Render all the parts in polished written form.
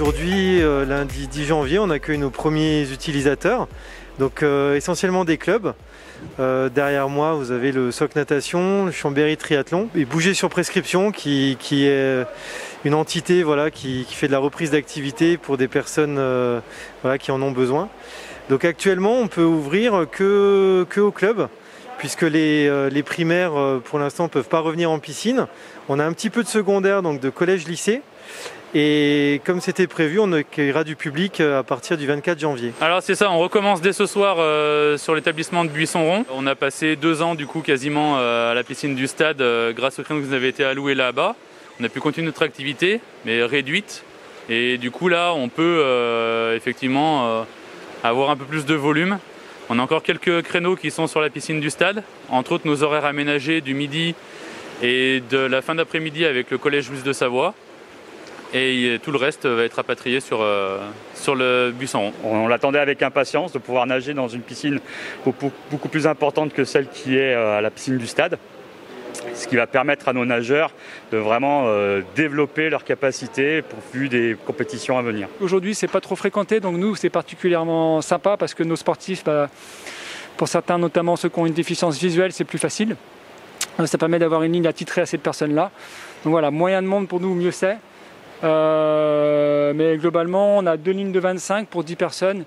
Aujourd'hui, lundi 10 janvier, on accueille nos premiers utilisateurs, donc essentiellement des clubs. Derrière moi, vous avez le SOC Natation, le Chambéry Triathlon et Bouger sur prescription qui est une entité qui fait de la reprise d'activité pour des personnes qui en ont besoin. Donc actuellement, on peut ouvrir que au club, puisque les primaires pour l'instant ne peuvent pas revenir en piscine. On a un petit peu de secondaire, donc de collège-lycée. Et comme c'était prévu, on accueillera du public à partir du 24 janvier. Alors c'est ça, on recommence dès ce soir sur l'établissement de Buisson-Rond. On a passé 2 ans du coup quasiment à la piscine du stade grâce au créneau qui nous avait été alloué là-bas. On a pu continuer notre activité, mais réduite. Et du coup là, on peut effectivement avoir un peu plus de volume. On a encore quelques créneaux qui sont sur la piscine du stade. Entre autres nos horaires aménagés du midi et de la fin d'après-midi avec le collège Louis de Savoie. Et tout le reste va être rapatrié sur le Buisson-Rond. On l'attendait avec impatience de pouvoir nager dans une piscine beaucoup plus importante que celle qui est à la piscine du stade. Ce qui va permettre à nos nageurs de vraiment développer leurs capacités pour vue des compétitions à venir. Aujourd'hui, c'est pas trop fréquenté, donc nous, c'est particulièrement sympa parce que nos sportifs, pour certains, notamment ceux qui ont une déficience visuelle, c'est plus facile. Ça permet d'avoir une ligne attitrée à cette personne-là. Donc voilà, moins de monde pour nous, mieux c'est. Mais globalement, on a 2 lignes de 25 pour 10 personnes.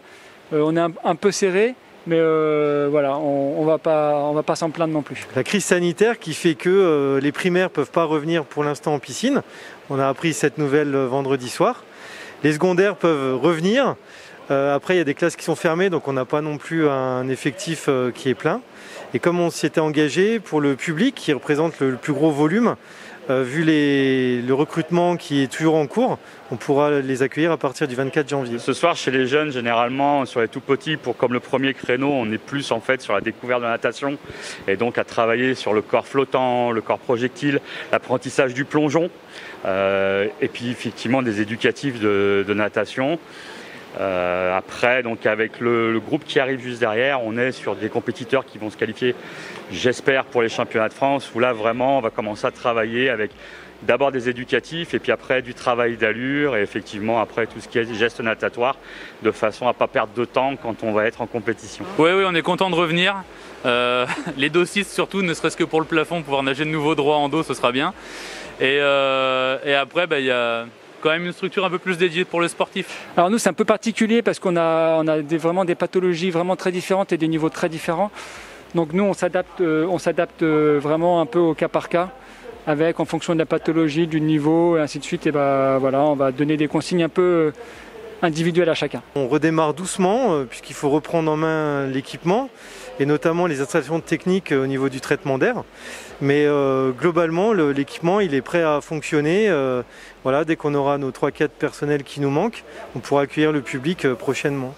On est un peu serré, mais voilà, on va pas s'en plaindre non plus. La crise sanitaire qui fait que les primaires ne peuvent pas revenir pour l'instant en piscine. On a appris cette nouvelle vendredi soir. Les secondaires peuvent revenir. Après, il y a des classes qui sont fermées, donc on n'a pas non plus un effectif qui est plein. Et comme on s'y était engagé, pour le public qui représente le plus gros volume, vu le recrutement qui est toujours en cours, on pourra les accueillir à partir du 24 janvier. Ce soir, chez les jeunes, généralement, sur les tout petits, comme le premier créneau, on est plus en fait sur la découverte de la natation et donc à travailler sur le corps flottant, le corps projectile, l'apprentissage du plongeon et puis effectivement des éducatifs de natation. Après, donc avec le groupe qui arrive juste derrière, on est sur des compétiteurs qui vont se qualifier, j'espère, pour les championnats de France, où là vraiment on va commencer à travailler avec d'abord des éducatifs et puis après du travail d'allure et effectivement après tout ce qui est gestes natatoires, de façon à ne pas perdre de temps quand on va être en compétition. Oui, on est content de revenir. Les dossistes surtout, ne serait-ce que pour le plafond, pouvoir nager de nouveau droit en dos, ce sera bien. Et après, il y a quand même une structure un peu plus dédiée pour le sportif. Alors nous, c'est un peu particulier parce qu'on a vraiment des pathologies vraiment très différentes et des niveaux très différents. Donc nous, on s'adapte vraiment un peu au cas par cas, en fonction de la pathologie, du niveau, et ainsi de suite. Et voilà, on va donner des consignes un peu individuelles à chacun. On redémarre doucement puisqu'il faut reprendre en main l'équipement et notamment les installations techniques au niveau du traitement d'air. Mais globalement, l'équipement il est prêt à fonctionner. Dès qu'on aura nos 3-4 personnels qui nous manquent, on pourra accueillir le public prochainement.